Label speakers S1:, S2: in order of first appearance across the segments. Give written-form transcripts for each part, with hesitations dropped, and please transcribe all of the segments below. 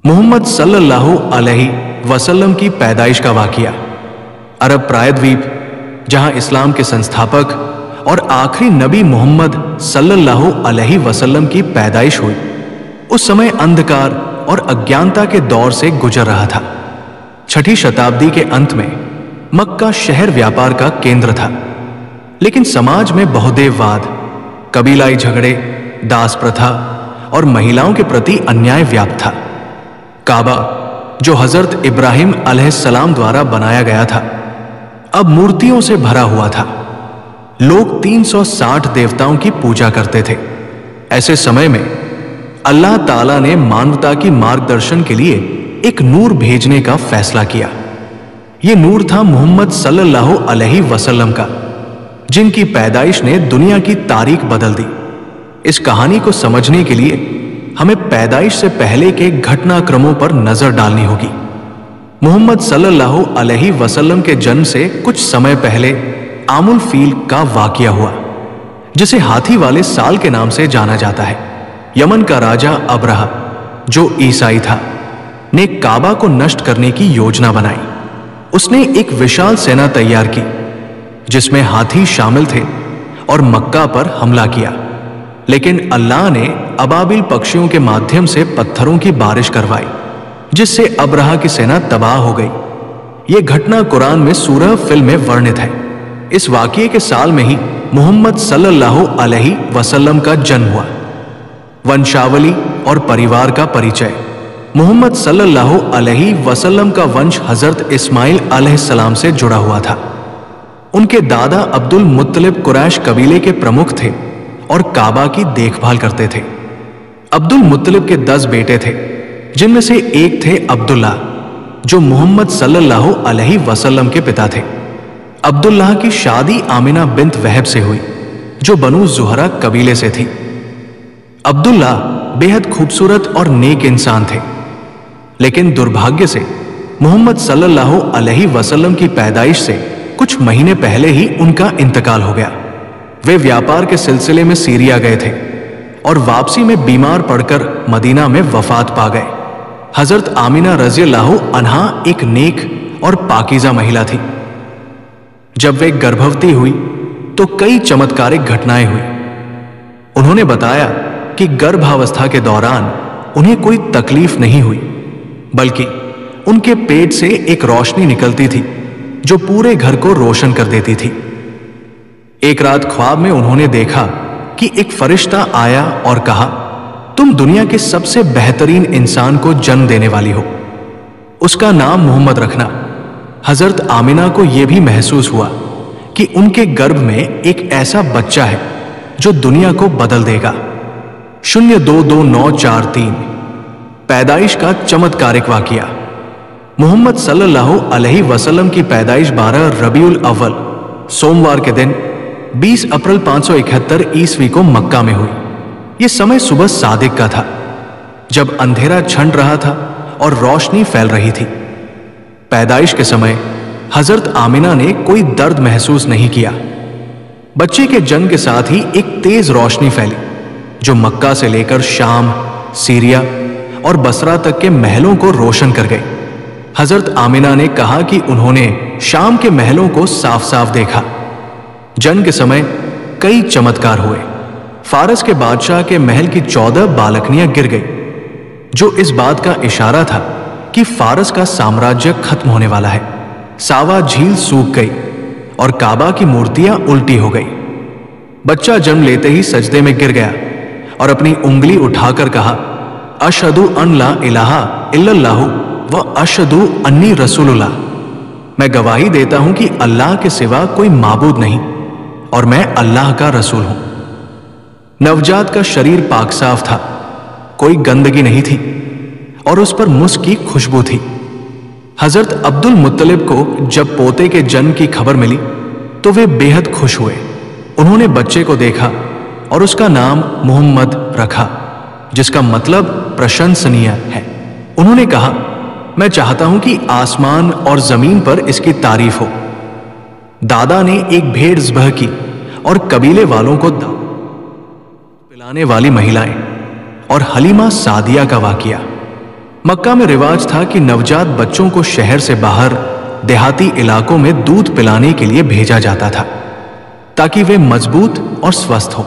S1: मोहम्मद सल्लल्लाहु अलैहि वसल्लम की पैदाइश का वाकया। अरब प्रायद्वीप, जहां इस्लाम के संस्थापक और आखिरी नबी मोहम्मद सल्लल्लाहु अलैहि वसल्लम की पैदाइश हुई, उस समय अंधकार और अज्ञानता के दौर से गुजर रहा था। 6ठी शताब्दी के अंत में मक्का शहर व्यापार का केंद्र था, लेकिन समाज में बहुदेववाद, कबीलाई झगड़े, दास प्रथा और महिलाओं के प्रति अन्याय व्याप्त था। काबा, जो हजरत इब्राहिम अलैहिस्सलाम द्वारा बनाया गया था, अब मूर्तियों से भरा हुआ था। लोग 360 देवताओं की पूजा करते थे। ऐसे समय में अल्लाह ताला ने मानवता की मार्गदर्शन के लिए एक नूर भेजने का फैसला किया। यह नूर था मोहम्मद सल्लल्लाहु अलैहि वसल्लम का, जिनकी पैदाइश ने दुनिया की तारीख बदल दी। इस कहानी को समझने के लिए हमें पैदाइश से पहले के घटनाक्रमों पर नजर डालनी होगी। मोहम्मद सल्लल्लाहु अलैहि वसल्लम के जन्म से कुछ समय पहले आमुल फील का वाकया हुआ, जिसे हाथी वाले साल के नाम से जाना जाता है। यमन का राजा अब्रहा, जो ईसाई था, ने काबा को नष्ट करने की योजना बनाई। उसने एक विशाल सेना तैयार की, जिसमें हाथी शामिल थे, और मक्का पर हमला किया। लेकिन अल्लाह ने अबाबिल पक्षियों के माध्यम से पत्थरों की बारिश करवाई, जिससे अब्रहा की सेना तबाह हो गई। यह घटना कुरान में सूरह फिल में वर्णित है। इस वाकये के साल में ही मोहम्मद सल्लल्लाहु अलैहि वसल्लम का जन्म हुआ। वंशावली और परिवार का परिचय। मोहम्मद सल्लल्लाहु अलैहि वसल्लम का वंश हजरत इस्माइल अलैहिस्सलाम से जुड़ा हुआ था। उनके दादा अब्दुल मुत्तलिब कुरैश कबीले के प्रमुख थे और काबा की देखभाल करते थे। अब्दुल मुत्तलिब के 10 बेटे थे, जिनमें से एक थे अब्दुल्लाह, जो मोहम्मद सल्लल्लाहु अलैहि वसल्लम के पिता थे। अब्दुल्लाह की शादी आमिना बिन्त वहब से हुई, जो बनु जुहरा कबीले से थी। अब्दुल्लाह बेहद खूबसूरत और नेक इंसान थे, लेकिन दुर्भाग्य से मोहम्मद सल्लल्लाहु अलैहि वसल्लम की पैदाइश से कुछ महीने पहले ही उनका इंतकाल हो गया। वे व्यापार के सिलसिले में सीरिया गए थे और वापसी में बीमार पड़कर मदीना में वफात पा गए। हजरत आमिना रज़ियल्लाहु अन्हा एक नेक और पाकीज़ा महिला थी। जब वे गर्भवती हुई तो कई चमत्कारिक घटनाएं हुई। उन्होंने बताया कि गर्भावस्था के दौरान उन्हें कोई तकलीफ नहीं हुई, बल्कि उनके पेट से एक रोशनी निकलती थी जो पूरे घर को रोशन कर देती थी। एक रात ख्वाब में उन्होंने देखा कि एक फरिश्ता आया और कहा, तुम दुनिया के सबसे बेहतरीन इंसान को जन्म देने वाली हो, उसका नाम मोहम्मद रखना। हजरत आमिना को यह भी महसूस हुआ कि उनके गर्भ में एक ऐसा बच्चा है जो दुनिया को बदल देगा। 022943 पैदाइश का चमत्कारिक वाकया। मोहम्मद सल्लल्लाहु अलैहि वसल्लम की पैदाइश 12 रबीउल अव्वल सोमवार के दिन 20 अप्रैल 571 ईस्वी को मक्का में हुई। यह समय सुबह सादिक का था, जब अंधेरा छंट रहा था और रोशनी फैल रही थी। पैदाइश के समय हजरत आमिना ने कोई दर्द महसूस नहीं किया। बच्चे के जन्म के साथ ही एक तेज रोशनी फैली, जो मक्का से लेकर शाम, सीरिया और बसरा तक के महलों को रोशन कर गई। हजरत आमिना ने कहा कि उन्होंने शाम के महलों को साफ साफ देखा। जन्म के समय कई चमत्कार हुए। फारस के बादशाह के महल की 14 बालकनियां गिर गई, जो इस बात का इशारा था कि फारस का साम्राज्य खत्म होने वाला है। सावा झील सूख गई और काबा की मूर्तियां उल्टी हो गई। बच्चा जन्म लेते ही सजदे में गिर गया और अपनी उंगली उठाकर कहा, अशहदु अन ला इलाहा इल्लल्लाहु व अशहदु अन्नी रसूलुल्लाह। मैं गवाही देता हूं कि अल्लाह के सिवा कोई माबूद नहीं और मैं अल्लाह का रसूल हूं। नवजात का शरीर पाक साफ था, कोई गंदगी नहीं थी और उस पर मुस्क की खुशबू थी। हजरत अब्दुल मुत्तलिब को जब पोते के जन्म की खबर मिली तो वे बेहद खुश हुए। उन्होंने बच्चे को देखा और उसका नाम मोहम्मद रखा, जिसका मतलब प्रशंसनीय है। उन्होंने कहा, मैं चाहता हूं कि आसमान और जमीन पर इसकी तारीफ हो। दादा ने एक भेड़ ज़बह की और कबीले वालों को पिलाने वाली महिलाएं और हलीमा सादिया का वाकया। मक्का में रिवाज था कि नवजात बच्चों को शहर से बाहर देहाती इलाकों में दूध पिलाने के लिए भेजा जाता था ताकि वे मजबूत और स्वस्थ हो।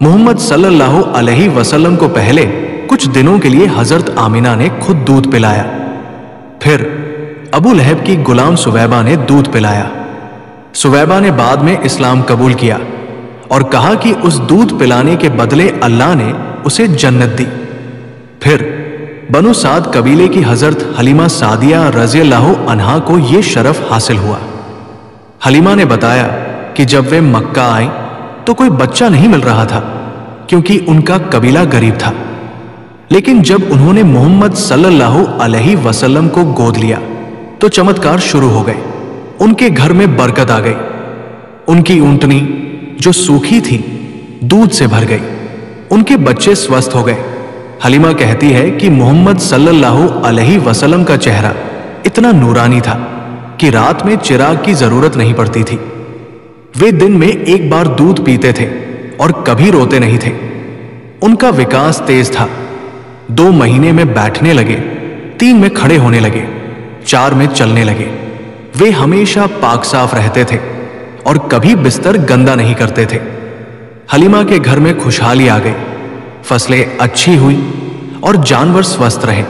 S1: मोहम्मद सल्लल्लाहु अलैहि वसल्लम को पहले कुछ दिनों के लिए हजरत आमिना ने खुद दूध पिलाया। फिर अबू लहब की गुलाम सुवैबा ने दूध पिलाया। सुवैबा ने बाद में इस्लाम कबूल किया और कहा कि उस दूध पिलाने के बदले अल्लाह ने उसे जन्नत दी। फिर बनु साद कबीले की हजरत हलीमा सादिया रज़ियल्लाहु अन्हा को यह शरफ हासिल हुआ। हलीमा ने बताया कि जब वे मक्का आई तो कोई बच्चा नहीं मिल रहा था क्योंकि उनका कबीला गरीब था। लेकिन जब उन्होंने मोहम्मद सल्लल्लाहु अलैहि वसल्लम को गोद लिया तो चमत्कार शुरू हो गए। उनके घर में बरकत आ गई। उनकी ऊंटनी जो सूखी थी दूध से भर गई। उनके बच्चे स्वस्थ हो गए। हलीमा कहती है कि मोहम्मद सल्लल्लाहु अलैहि वसल्लम का चेहरा इतना नूरानी था कि रात में चिराग की जरूरत नहीं पड़ती थी। वे दिन में एक बार दूध पीते थे और कभी रोते नहीं थे। उनका विकास तेज था। 2 महीने में बैठने लगे, 3 में खड़े होने लगे, 4 में चलने लगे। वे हमेशा पाक साफ रहते थे और कभी बिस्तर गंदा नहीं करते थे। हलीमा के घर में खुशहाली आ गई। फसलें अच्छी हुई और जानवर स्वस्थ रहे।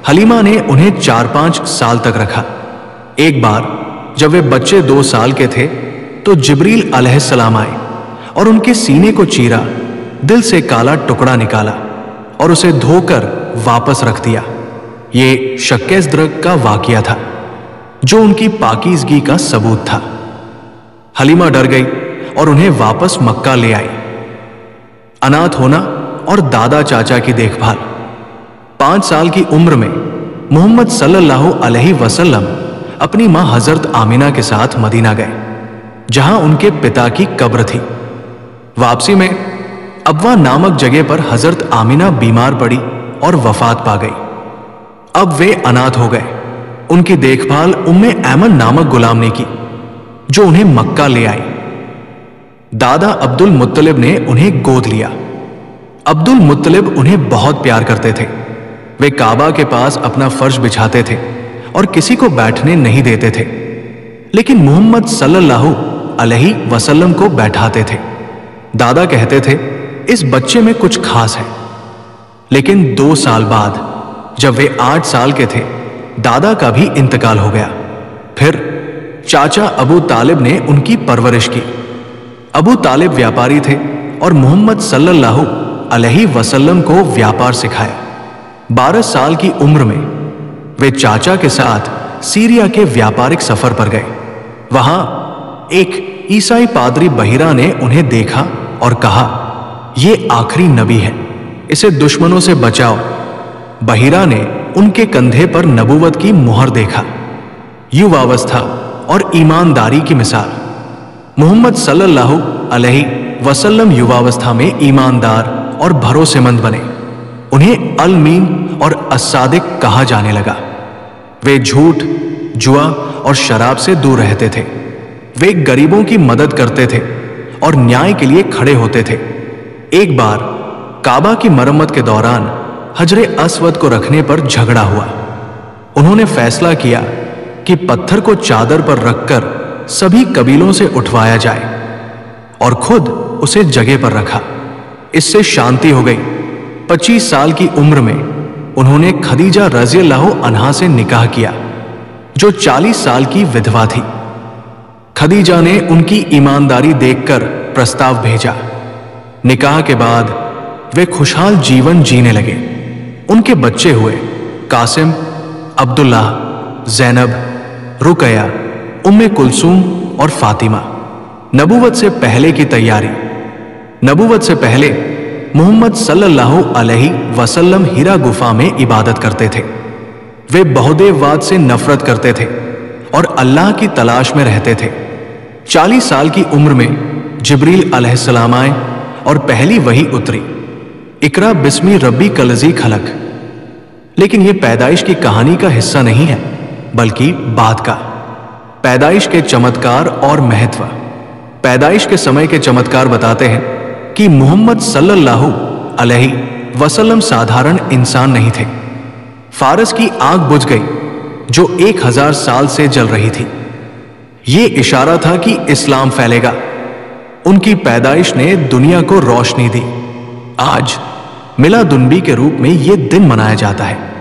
S1: हलीमा ने उन्हें 4-5 साल तक रखा। एक बार जब वे बच्चे 2 साल के थे तो जिब्रील अलैहिस्सलाम आए और उनके सीने को चीरा, दिल से काला टुकड़ा निकाला और उसे धोकर वापस रख दिया। ये शक्के-ज़्रक का वाकया था जो उनकी पाकीज़गी का सबूत था। हलीमा डर गई और उन्हें वापस मक्का ले आई। अनाथ होना और दादा चाचा की देखभाल। 5 साल की उम्र में मोहम्मद सल्लल्लाहु अलैहि वसल्लम अपनी मां हजरत आमिना के साथ मदीना गए जहां उनके पिता की कब्र थी। वापसी में अबवा नामक जगह पर हजरत आमिना बीमार पड़ी और वफात पा गई। अब वे अनाथ हो गए। उनकी देखभाल उम्मे ऐमन नामक गुलाम ने की जो उन्हें मक्का ले आई। दादा अब्दुल मुत्तलिब ने उन्हें गोद लिया। अब्दुल मुत्तलिब उन्हें बहुत प्यार करते थे। वे काबा के पास अपना फर्श बिछाते थे और किसी को बैठने नहीं देते थे, लेकिन मोहम्मद सल्लल्लाहु अलैहि वसल्लम को बैठाते थे। दादा कहते थे इस बच्चे में कुछ खास है। लेकिन 2 साल बाद जब वे 8 साल के थे दादा का भी इंतकाल हो गया। फिर चाचा अबू तालिब ने उनकी परवरिश की। अबू तालिब व्यापारी थे और मोहम्मद सल्लल्लाहु अलैहि वसल्लम को व्यापार सिखाया। 12 साल की उम्र में वे चाचा के साथ सीरिया के व्यापारिक सफर पर गए। वहां एक ईसाई पादरी बहिरा ने उन्हें देखा और कहा, यह आखिरी नबी है, इसे दुश्मनों से बचाओ। बहिरा ने उनके कंधे पर नबूवत की मुहर देखा। युवावस्था और ईमानदारी की मिसाल। मोहम्मद सल्लल्लाहु अलैहि वसल्लम युवावस्था में ईमानदार और भरोसेमंद बने। उन्हें अल-मीन और अस-सादिक कहा जाने लगा। वे झूठ, जुआ और शराब से दूर रहते थे। वे गरीबों की मदद करते थे और न्याय के लिए खड़े होते थे। एक बार काबा की मरम्मत के दौरान हजरे अस्वद को रखने पर झगड़ा हुआ। उन्होंने फैसला किया कि पत्थर को चादर पर रखकर सभी कबीलों से उठवाया जाए और खुद उसे जगह पर रखा। इससे शांति हो गई। 25 साल की उम्र में उन्होंने खदीजा रज़ियल्लाहु अन्हा से निकाह किया जो 40 साल की विधवा थी। खदीजा ने उनकी ईमानदारी देखकर प्रस्ताव भेजा। निकाह के बाद वे खुशहाल जीवन जीने लगे। उनके बच्चे हुए कासिम, अब्दुल्ला, ज़ैनब, रुकया, उम्मे कुलसूम और फातिमा। नबूवत से पहले की तैयारी। नबूवत से पहले मोहम्मद सल्लल्लाहु अलैहि वसल्लम हिरा गुफा में इबादत करते थे। वे बहुदेववाद से नफरत करते थे और अल्लाह की तलाश में रहते थे। 40 साल की उम्र में जिब्रील अलैहिस्सलाम आए और पहली वही उतरी, इकरा बिस्मी रब्बी कलजी खलक। लेकिन यह पैदाइश की कहानी का हिस्सा नहीं है, बल्कि बाद का। पैदाइश के चमत्कार और महत्व। पैदाइश के समय के चमत्कार बताते हैं कि मोहम्मद सल्लल्लाहु अलैहि वसल्लम साधारण इंसान नहीं थे। फारस की आग बुझ गई जो 1000 साल से जल रही थी। ये इशारा था कि इस्लाम फैलेगा। उनकी पैदाइश ने दुनिया को रोशनी दी। आज मिलादुन्नबी के रूप में यह दिन मनाया जाता है।